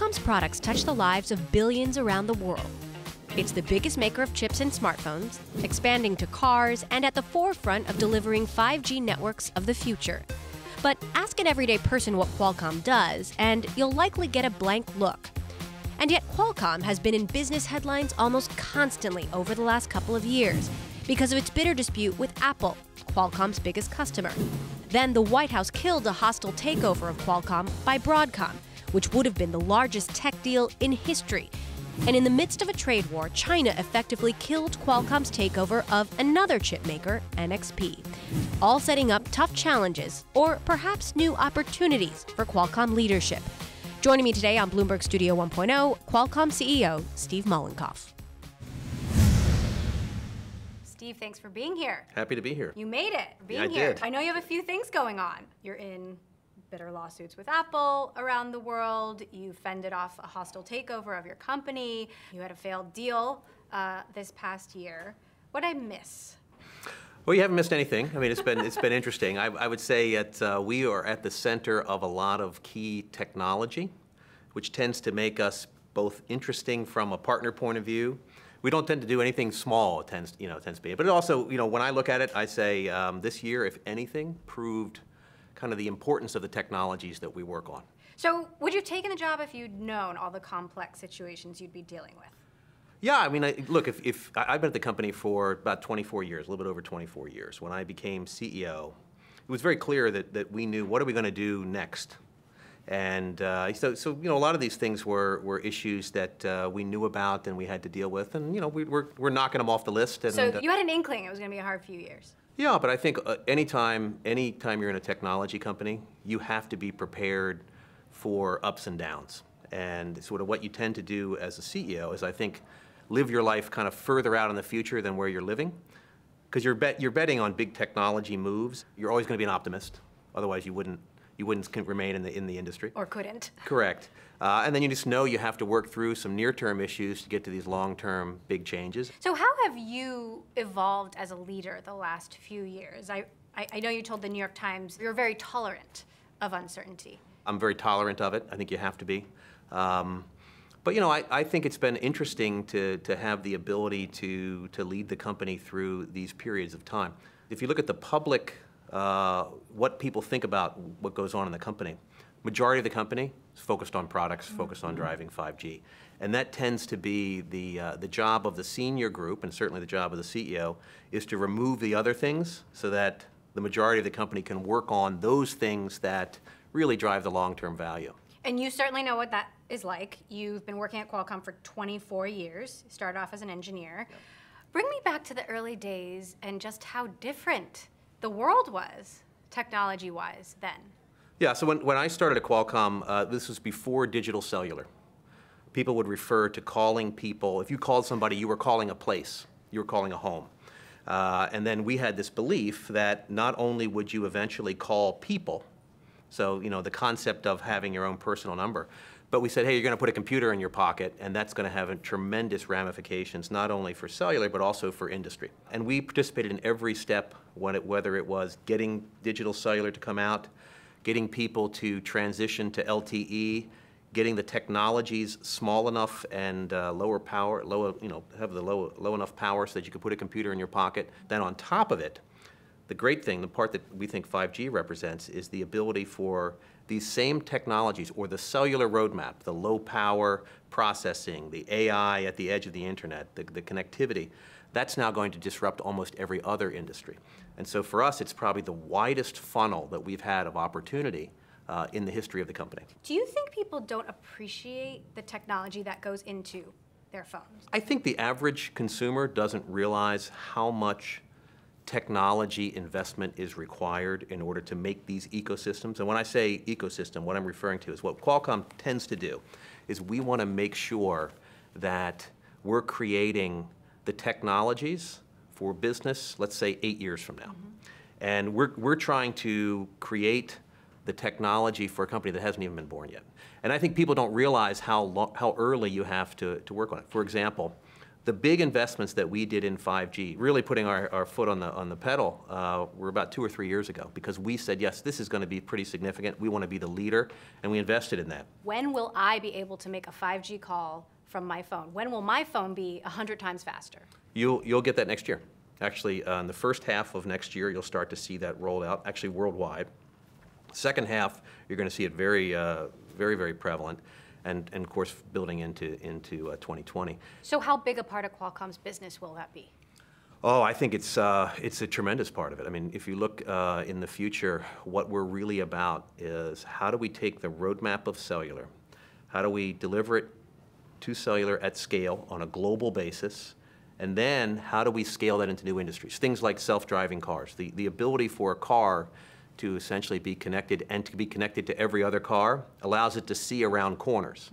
Qualcomm's products touch the lives of billions around the world. It's the biggest maker of chips and smartphones, expanding to cars, and at the forefront of delivering 5G networks of the future. But ask an everyday person what Qualcomm does, and you'll likely get a blank look. And yet Qualcomm has been in business headlines almost constantly over the last couple of years because of its bitter dispute with Apple, Qualcomm's biggest customer. Then the White House killed a hostile takeover of Qualcomm by Broadcom, which would have been the largest tech deal in history. And in the midst of a trade war, China effectively killed Qualcomm's takeover of another chip maker, NXP, all setting up tough challenges or perhaps new opportunities for Qualcomm leadership. Joining me today on Bloomberg Studio 1.0, Qualcomm CEO Steve Mollenkopf. Steve, thanks for being here. Happy to be here. You made it, being I here. did. I know you have a few things going on. You're in bitter lawsuits with Apple around the world. You fended off a hostile takeover of your company. You had a failed deal this past year. What'd I miss? Well, you haven't missed anything. I mean, it's been interesting. I would say that we are at the center of a lot of key technology, which tends to make us both interesting from a partner point of view. We don't tend to do anything small. It tends to be. But it also, when I look at it, I say this year, if anything, proved kind of the importance of the technologies that we work on. So would you have taken the job if you'd known all the complex situations you'd be dealing with? Yeah, I mean, look, if I've been at the company for about 24 years, a little bit over 24 years. When I became CEO, it was very clear that we knew what are we going to do next. And so a lot of these things were issues that we knew about and we had to deal with, and we're knocking them off the list. And, so you had an inkling it was going to be a hard few years. Yeah, but I think anytime you're in a technology company, you have to be prepared for ups and downs. And sort of what you tend to do as a CEO is, I think, live your life kind of further out in the future than where you're living. Because you're betting on big technology moves. You're always going to be an optimist. Otherwise, you wouldn't remain in the industry. Or couldn't. Correct. And then you just know you have to work through some near-term issues to get to these long-term big changes. So how have you evolved as a leader the last few years? I know you told the New York Times you're very tolerant of uncertainty. I'm very tolerant of it. I think you have to be. But I think it's been interesting to have the ability to lead the company through these periods of time. If you look at the public, what people think about what goes on in the company, majority of the company is focused on products, focused on driving 5G. And that tends to be the job of the senior group, and certainly the job of the CEO, is to remove the other things so that the majority of the company can work on those things that really drive the long-term value. And you certainly know what that is like. You've been working at Qualcomm for 24 years. You started off as an engineer. Yep. Bring me back to the early days and just how different the world was, technology-wise, then. Yeah, so when I started at Qualcomm, this was before digital cellular. People would refer to calling people, if you called somebody, you were calling a place, you were calling a home. And then we had this belief that not only would you eventually call people, so the concept of having your own personal number, but we said, hey, you're going to put a computer in your pocket, and that's going to have tremendous ramifications, not only for cellular, but also for industry. And we participated in every step, whether it was getting digital cellular to come out, getting people to transition to LTE, getting the technologies small enough and lower power, have the low enough power so that you could put a computer in your pocket. Then on top of it, the great thing, the part that we think 5G represents, is the ability for these same technologies, or the cellular roadmap, the low power processing, the AI at the edge of the internet, the connectivity, that's now going to disrupt almost every other industry. And so for us, it's probably the widest funnel that we've had of opportunity in the history of the company. Do you think people don't appreciate the technology that goes into their phones? I think the average consumer doesn't realize how much technology investment is required in order to make these ecosystems. And when I say ecosystem, what I'm referring to is what Qualcomm tends to do is we want to make sure that we're creating the technologies for business, let's say 8 years from now. And we're trying to create the technology for a company that hasn't even been born yet. And I think people don't realize how early you have to work on it. For example, The big investments that we did in 5G, really putting our foot on the pedal, were about 2 or 3 years ago, because we said, yes, this is going to be pretty significant. We want to be the leader, and we invested in that. When will I be able to make a 5G call from my phone? When will my phone be 100 times faster? You'll get that next year. Actually, in the first half of next year, you'll start to see that rolled out, actually worldwide. Second half, you're going to see it very, very prevalent. And of course, building into 2020. So how big a part of Qualcomm's business will that be? Oh, I think it's a tremendous part of it. I mean, if you look in the future, what we're really about is how do we take the roadmap of cellular, how do we deliver it to cellular at scale on a global basis, and then how do we scale that into new industries? Things like self-driving cars, the ability for a car to essentially be connected and to be connected to every other car allows it to see around corners.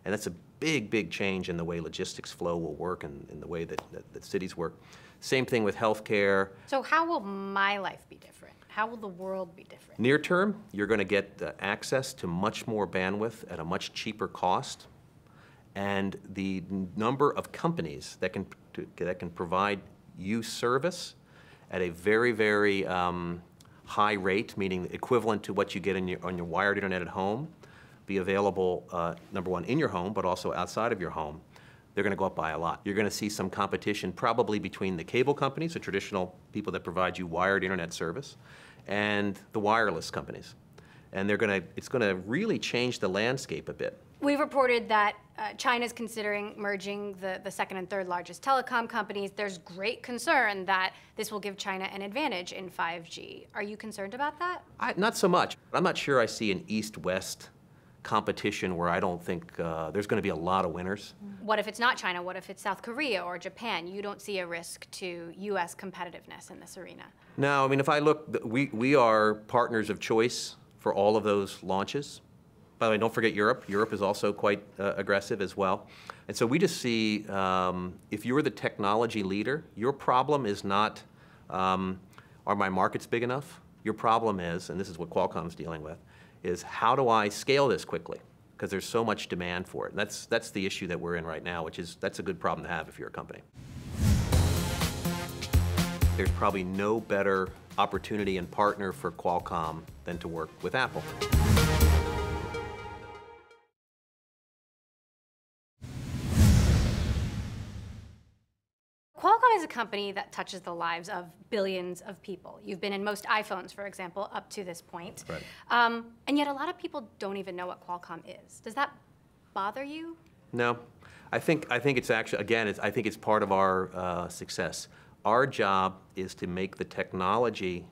And that's a big, big change in the way logistics flow will work and in the way that cities work. Same thing with healthcare. So how will my life be different? How will the world be different? Near term, you're going to get access to much more bandwidth at a much cheaper cost. And the number of companies that can provide you service at a very, very high rate, meaning equivalent to what you get on your wired internet at home, be available, number one, in your home, but also outside of your home, they're going to go up by a lot. You're going to see some competition probably between the cable companies, the traditional people that provide you wired internet service, and the wireless companies. And it's going to really change the landscape a bit. We've reported that China's considering merging the second and third largest telecom companies. There's great concern that this will give China an advantage in 5G. Are you concerned about that? Not so much. I'm not sure I see an east-west competition where I don't think there's going to be a lot of winners. What if it's not China? What if it's South Korea or Japan? You don't see a risk to U.S. competitiveness in this arena? No, I mean, if I look, we are partners of choice for all of those launches. By the way, don't forget Europe. Europe is also quite aggressive as well. And so we just see, if you're the technology leader, your problem is not, are my markets big enough? Your problem is, and this is what Qualcomm's dealing with, is how do I scale this quickly? Because there's so much demand for it. And that's the issue that we're in right now, which is, that's a good problem to have if you're a company. There's probably no better opportunity and partner for Qualcomm than to work with Apple. Qualcomm is a company that touches the lives of billions of people. You've been in most iPhones, for example, up to this point. Right. And yet a lot of people don't even know what Qualcomm is. Does that bother you? No. I think it's actually, again, I think it's part of our success. Our job is to make the technology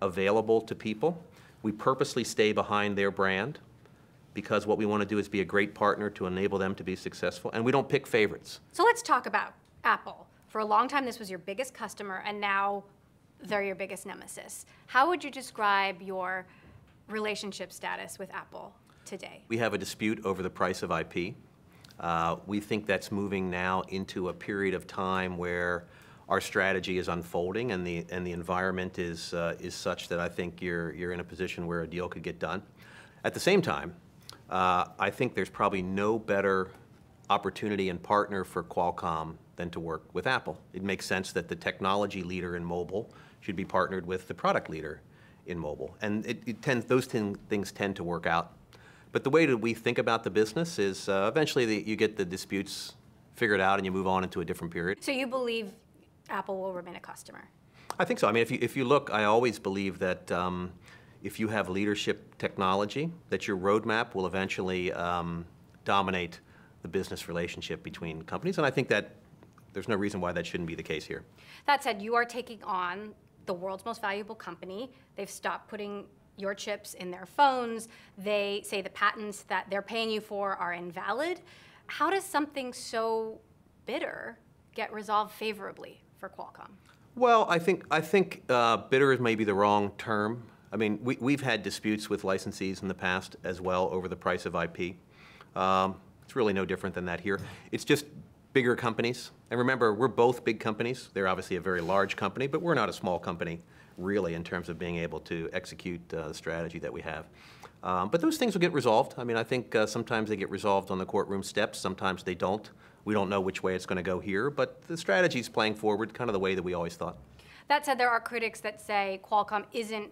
available to people. We purposely stay behind their brand because what we want to do is be a great partner to enable them to be successful, and we don't pick favorites. So let's talk about Apple. For a long time, this was your biggest customer, and now they're your biggest nemesis. How would you describe your relationship status with Apple today? We have a dispute over the price of IP. We think that's moving now into a period of time where our strategy is unfolding, and the environment is such that I think you're in a position where a deal could get done. At the same time, I think there's probably no better opportunity and partner for Qualcomm than to work with Apple. It makes sense that the technology leader in mobile should be partnered with the product leader in mobile. And those things tend to work out. But the way that we think about the business is eventually you get the disputes figured out and you move on into a different period. So you believe Apple will remain a customer? I think so. I mean, if you look, I always believe that if you have leadership technology, that your roadmap will eventually dominate the business relationship between companies. And I think that there's no reason why that shouldn't be the case here. That said, you are taking on the world's most valuable company. They've stopped putting your chips in their phones. They say the patents that they're paying you for are invalid. How does something so bitter get resolved favorably for Qualcomm? Well, I think bitter is maybe the wrong term. I mean, we've had disputes with licensees in the past as well over the price of IP. It's really no different than that here. It's just bigger companies. And remember, we're both big companies. They're obviously a very large company, but we're not a small company, really, in terms of being able to execute the strategy that we have. But those things will get resolved. I mean, I think sometimes they get resolved on the courtroom steps. Sometimes they don't We don't know which way it's going to go here, but the strategy is playing forward kind of the way that we always thought. That said, there are critics that say Qualcomm isn't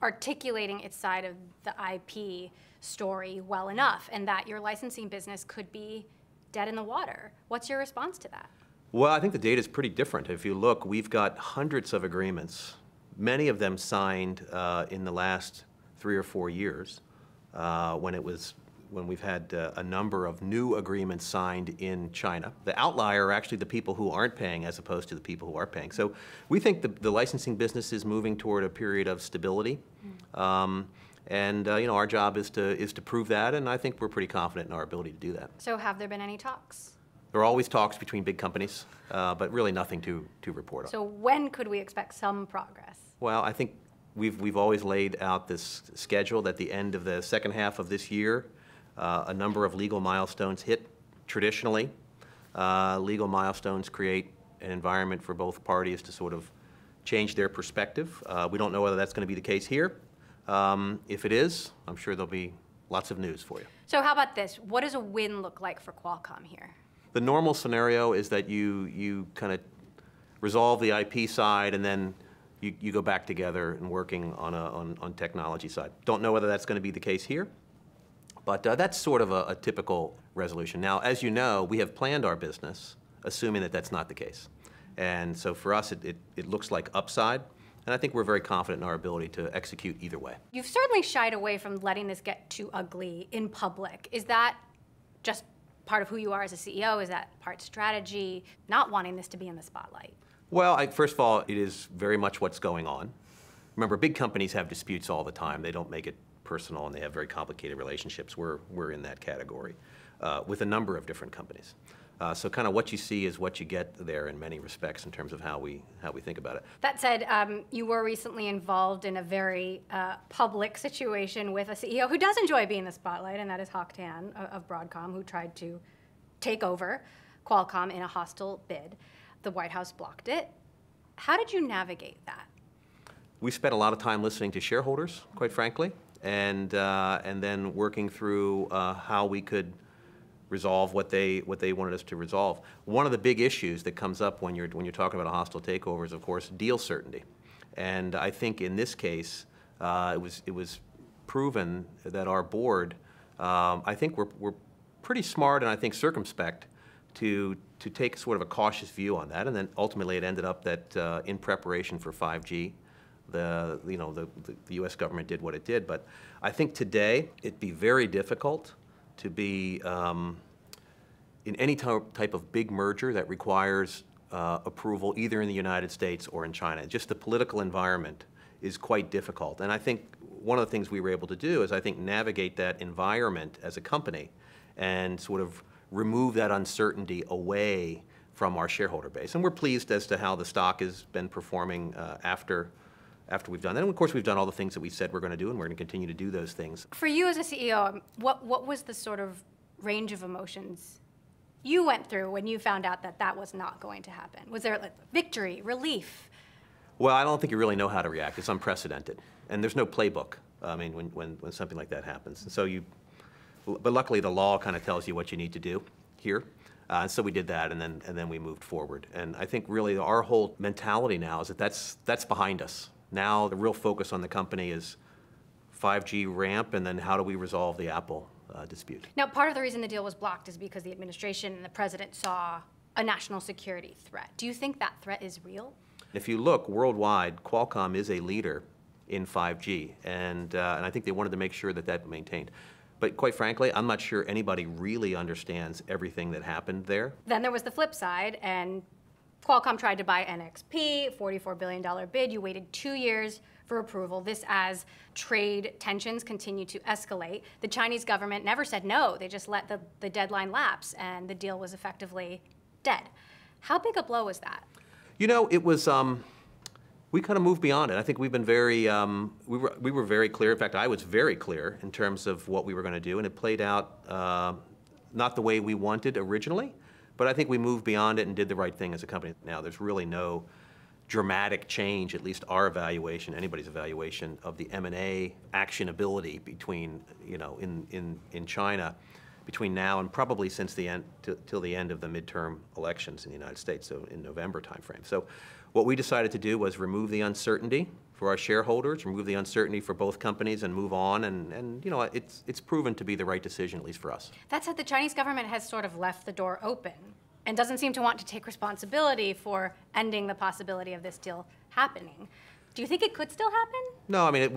articulating its side of the IP story well enough, and that your licensing business could be dead in the water. What's your response to that? Well, I think the data is pretty different. If you look, we've got hundreds of agreements, many of them signed in the last 3 or 4 years, when we've had a number of new agreements signed in China. The outlier are actually the people who aren't paying as opposed to the people who are paying. So we think the licensing business is moving toward a period of stability. Our job is to prove that, and I think we're pretty confident in our ability to do that. So have there been any talks? There are always talks between big companies, but really nothing to report on. So when could we expect some progress? Well, I think we've always laid out this schedule that at the end of the second half of this year, a number of legal milestones hit. Traditionally, legal milestones create an environment for both parties to sort of change their perspective. We don't know whether that's going to be the case here. If it is, I'm sure there'll be lots of news for you. So how about this? What does a win look like for Qualcomm here? The normal scenario is that you kind of resolve the IP side and then you go back together and working on technology side. Don't know whether that's going to be the case here, but that's sort of a typical resolution. Now, as you know, we have planned our business assuming that that's not the case. And so for us, it looks like upside. And I think we're very confident in our ability to execute either way. You've certainly shied away from letting this get too ugly in public. Is that just part of who you are as a CEO? Is that part strategy, not wanting this to be in the spotlight? Well, first of all, it is very much what's going on. Remember, big companies have disputes all the time. They don't make it personal, and they have very complicated relationships. We're in that category with a number of different companies. So kind of what you see is what you get there in many respects in terms of how we think about it. That said, you were recently involved in a very public situation with a CEO who does enjoy being in the spotlight, and that is Hock Tan of Broadcom, who tried to take over Qualcomm in a hostile bid. The White House blocked it. How did you navigate that? We spent a lot of time listening to shareholders, quite frankly, and then working through how we could resolve what they wanted us to resolve. One of the big issues that comes up when you're talking about a hostile takeover is, of course, deal certainty. And I think in this case, it was proven that our board, I think we're pretty smart and I think circumspect to take sort of a cautious view on that. And then ultimately it ended up that in preparation for 5G, the U.S. government did what it did. But I think today it'd be very difficult to be in any type of big merger that requires approval either in the United States or in China. Just the political environment is quite difficult. And I think one of the things we were able to do is, I think, navigate that environment as a company and sort of remove that uncertainty away from our shareholder base. And we're pleased as to how the stock has been performing after we've done that. And of course, we've done all the things that we said we're going to do, and we're going to continue to do those things. For you as a CEO, what was the sort of range of emotions you went through when you found out that that was not going to happen? Was there like victory, relief? Well, I don't think you really know how to react. It's unprecedented, and there's no playbook. I mean, when something like that happens, and so but luckily the law kind of tells you what you need to do here. So we did that, and then we moved forward. And I think really our whole mentality now is that that's behind us. Now the real focus on the company is 5G ramp, and then how do we resolve the Apple dispute. Now, part of the reason the deal was blocked is because the administration and the president saw a national security threat. Do you think that threat is real? If you look worldwide, Qualcomm is a leader in 5G, and I think they wanted to make sure that that maintained. But quite frankly, I'm not sure anybody really understands everything that happened there. Then there was the flip side, and Qualcomm tried to buy NXP, $44 billion bid. You waited 2 years for approval. This as trade tensions continue to escalate. The Chinese government never said no. They just let the deadline lapse, and the deal was effectively dead. How big a blow was that? You know, it was, we kind of moved beyond it. I think we've been very, we were very clear. In fact, I was very clear in terms of what we were going to do, and it played out not the way we wanted originally. But I think we moved beyond it and did the right thing as a company. Now, there's really no dramatic change, at least our evaluation, anybody's evaluation, of the M&A actionability between, in China. between now and probably since the end, till the end of the midterm elections in the United States, so in November timeframe. So what we decided to do was remove the uncertainty for our shareholders, remove the uncertainty for both companies, and move on. And you know, it's proven to be the right decision, at least for us. That said, the Chinese government has sort of left the door open and doesn't seem to want to take responsibility for ending the possibility of this deal happening. Do you think it could still happen? No, I mean,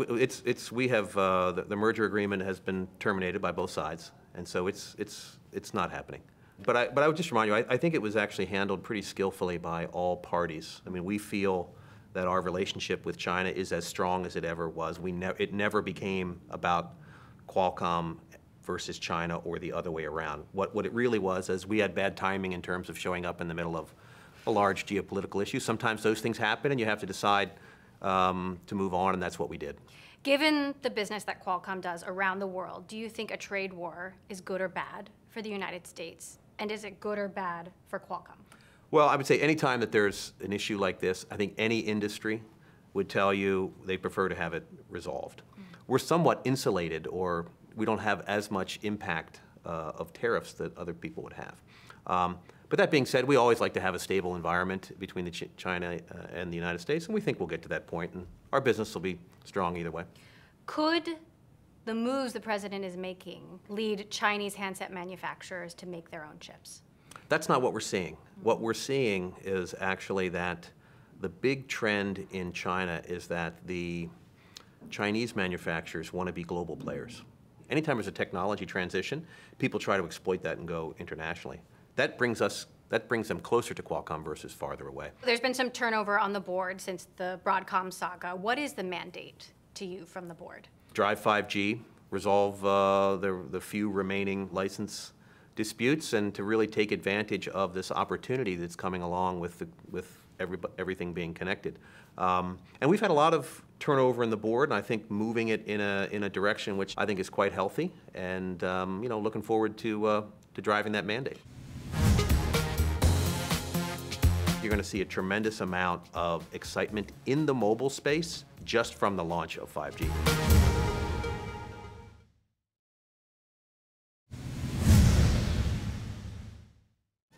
we have, the merger agreement has been terminated by both sides, and so it's not happening. But I would just remind you, I think it was actually handled pretty skillfully by all parties. I mean, we feel that our relationship with China is as strong as it ever was. It never became about Qualcomm versus China or the other way around. What it really was is we had bad timing in terms of showing up in the middle of a large geopolitical issue. Sometimes those things happen, and you have to decide to move on, and that's what we did. Given the business that Qualcomm does around the world, do you think a trade war is good or bad for the United States? And is it good or bad for Qualcomm? Well, I would say any time that there's an issue like this, I think any industry would tell you they prefer to have it resolved. We're somewhat insulated, or we don't have as much impact of tariffs that other people would have. But that being said, we always like to have a stable environment between China and the United States, and we think we'll get to that point, and our business will be strong either way. Could the moves the president is making lead Chinese handset manufacturers to make their own chips? That's not what we're seeing. What we're seeing is actually that the big trend in China is that the Chinese manufacturers want to be global players. Anytime there's a technology transition, people try to exploit that and go internationally. That brings them closer to Qualcomm versus farther away. There's been some turnover on the board since the Broadcom saga. What is the mandate to you from the board? Drive 5G, resolve the few remaining license disputes, and to really take advantage of this opportunity that's coming along with everything being connected. And we've had a lot of turnover in the board, and I think moving it in a direction which I think is quite healthy, and you know, looking forward to driving that mandate. You're going to see a tremendous amount of excitement in the mobile space just from the launch of 5G.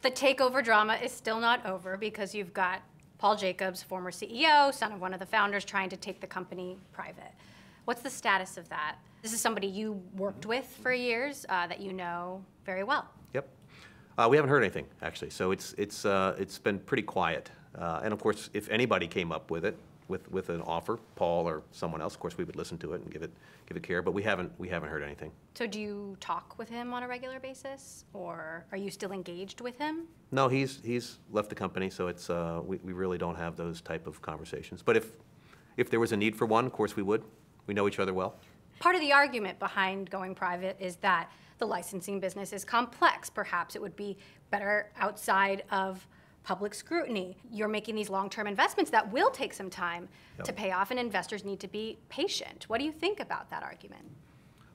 The takeover drama is still not over because you've got Paul Jacobs, former CEO, son of one of the founders, trying to take the company private. What's the status of that? This is somebody you worked with for years that you know very well. Yep. We haven't heard anything, actually, so it's been pretty quiet. And of course, if anybody came up with it, with an offer, Paul or someone else, of course, we would listen to it and give it care. But we haven't heard anything. So do you talk with him on a regular basis, or are you still engaged with him? No, he's left the company, so it's we really don't have those type of conversations. But if there was a need for one, of course we would. We know each other well. Part of the argument behind going private is that the licensing business is complex. Perhaps it would be better outside of public scrutiny. You're making these long-term investments that will take some time to pay off, and investors need to be patient. What do you think about that argument?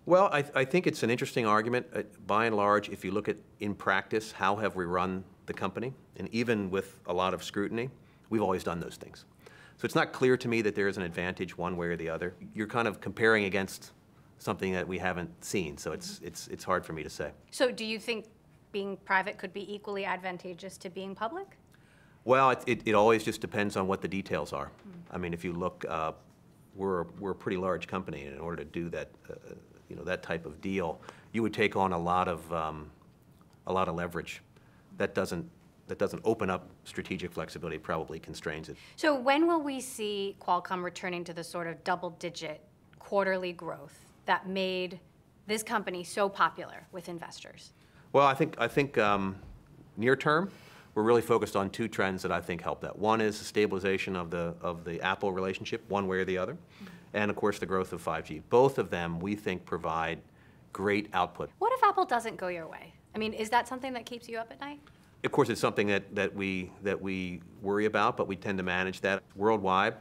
Well, I think it's an interesting argument. By and large, if you look at, in practice, how have we run the company, and even with a lot of scrutiny, we've always done those things. So it's not clear to me that there is an advantage one way or the other. You're kind of comparing against something that we haven't seen, so it's hard for me to say. So do you think being private could be equally advantageous to being public? Well, it always just depends on what the details are. I mean, if you look, we're a pretty large company, and in order to do that, you know, that type of deal, you would take on a lot of leverage. That doesn't open up strategic flexibility. It probably constrains it. So when will we see Qualcomm returning to the sort of double-digit quarterly growth that made this company so popular with investors? Well, I think near term, we're really focused on two trends that I think help that. One is the stabilization of the Apple relationship, one way or the other, and of course the growth of 5G. Both of them, we think, provide great output. What if Apple doesn't go your way? I mean, is that something that keeps you up at night? Of course, it's something that we worry about, but we tend to manage that worldwide.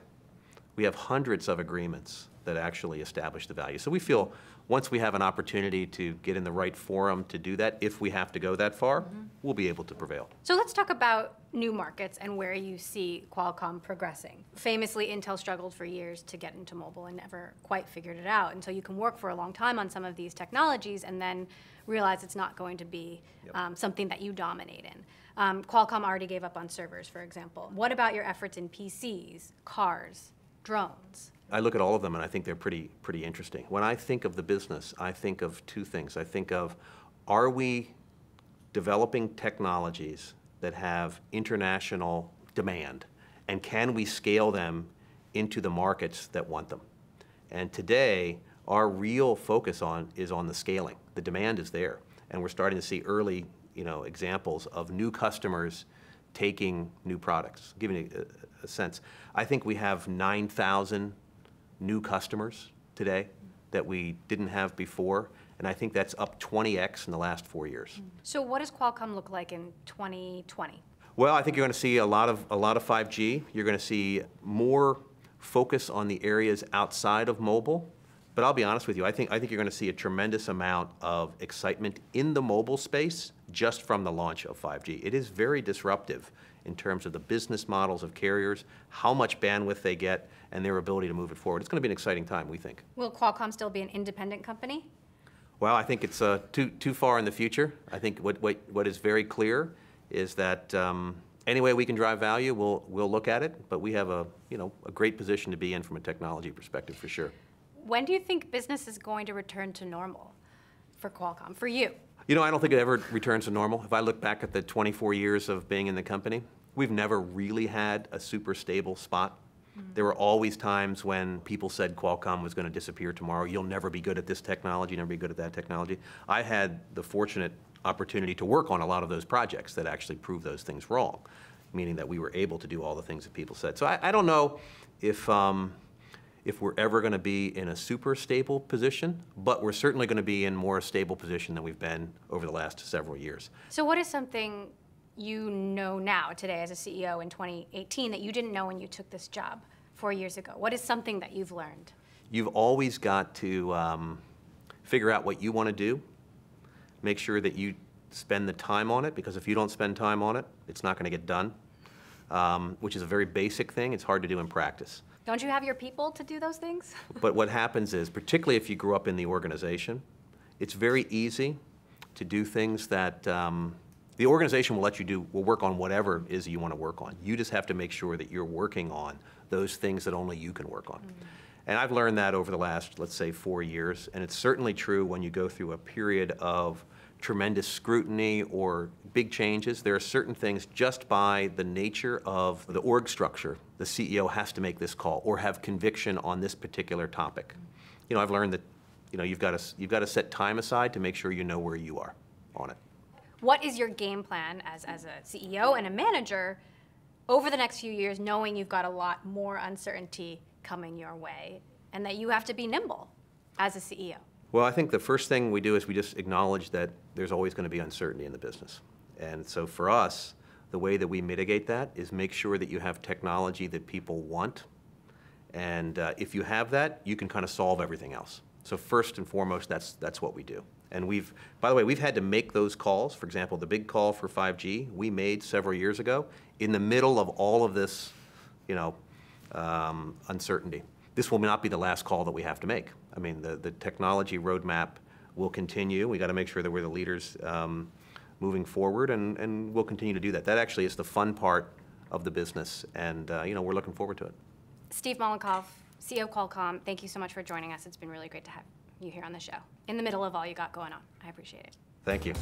We have hundreds of agreements that actually establish the value. So we feel once we have an opportunity to get in the right forum to do that, if we have to go that far, we'll be able to prevail. So let's talk about new markets and where you see Qualcomm progressing. Famously, Intel struggled for years to get into mobile and never quite figured it out. And so you can work for a long time on some of these technologies and then realize it's not going to be something that you dominate in. Qualcomm already gave up on servers, for example. What about your efforts in PCs, cars, drones? I look at all of them and I think they're pretty interesting. When I think of the business, I think of two things. I think of, are we developing technologies that have international demand, and can we scale them into the markets that want them? And today, our real focus is on the scaling. The demand is there, and we're starting to see early examples of new customers taking new products. Giving you a sense, I think we have 9,000 new customers today that we didn't have before, and I think that's up 20x in the last 4 years. So what does Qualcomm look like in 2020? Well, I think you're going to see a lot of 5G. You're going to see more focus on the areas outside of mobile. But I'll be honest with you, I think you're going to see a tremendous amount of excitement in the mobile space just from the launch of 5G. It is very disruptive in terms of the business models of carriers, how much bandwidth they get, and their ability to move it forward. It's going to be an exciting time, we think. Will Qualcomm still be an independent company? Well, I think it's too far in the future. I think what is very clear is that any way we can drive value, we'll look at it. But we have a great position to be in from a technology perspective, for sure. When do you think business is going to return to normal for Qualcomm, for you? I don't think it ever returns to normal. If I look back at the 24 years of being in the company, we've never really had a super stable spot. There were always times when people said Qualcomm was going to disappear tomorrow. You'll never be good at this technology, never be good at that technology. I had the fortunate opportunity to work on a lot of those projects that actually proved those things wrong, meaning that we were able to do all the things that people said. So I don't know if we're ever going to be in a super stable position, but we're certainly going to be in more stable position than we've been over the last several years. So what is something you know now, today, as a CEO in 2018, that you didn't know when you took this job 4 years ago? What is something that you've learned? You've always got to figure out what you want to do, make sure that you spend the time on it, because if you don't spend time on it, it's not going to get done, which is a very basic thing. It's hard to do in practice. Don't you have your people to do those things? But what happens is, particularly if you grew up in the organization, it's very easy to do things that the organization will work on whatever it is you want to work on. You just have to make sure that you're working on those things that only you can work on. And I've learned that over the last, let's say, 4 years, and it's certainly true when you go through a period of tremendous scrutiny or big changes. There are certain things, just by the nature of the org structure, the CEO has to make this call or have conviction on this particular topic. I've learned that you've got to set time aside to make sure you know where you are on it. What is your game plan as a CEO and a manager over the next few years, knowing you've got a lot more uncertainty coming your way and that you have to be nimble as a CEO? Well, I think the first thing we do is we just acknowledge that there's always going to be uncertainty in the business. And so for us, the way that we mitigate that is make sure that you have technology that people want. And if you have that, you can kind of solve everything else. So first and foremost, that's what we do. And by the way, we've had to make those calls. For example, the big call for 5G we made several years ago in the middle of all of this, uncertainty. This will not be the last call that we have to make. I mean, the technology roadmap will continue. We got to make sure that we're the leaders moving forward, and we'll continue to do that. That actually is the fun part of the business, and we're looking forward to it. Steve Mollenkopf, CEO of Qualcomm, thank you so much for joining us. It's been really great to have you here on the show in the middle of all you got going on. I appreciate it. Thank you.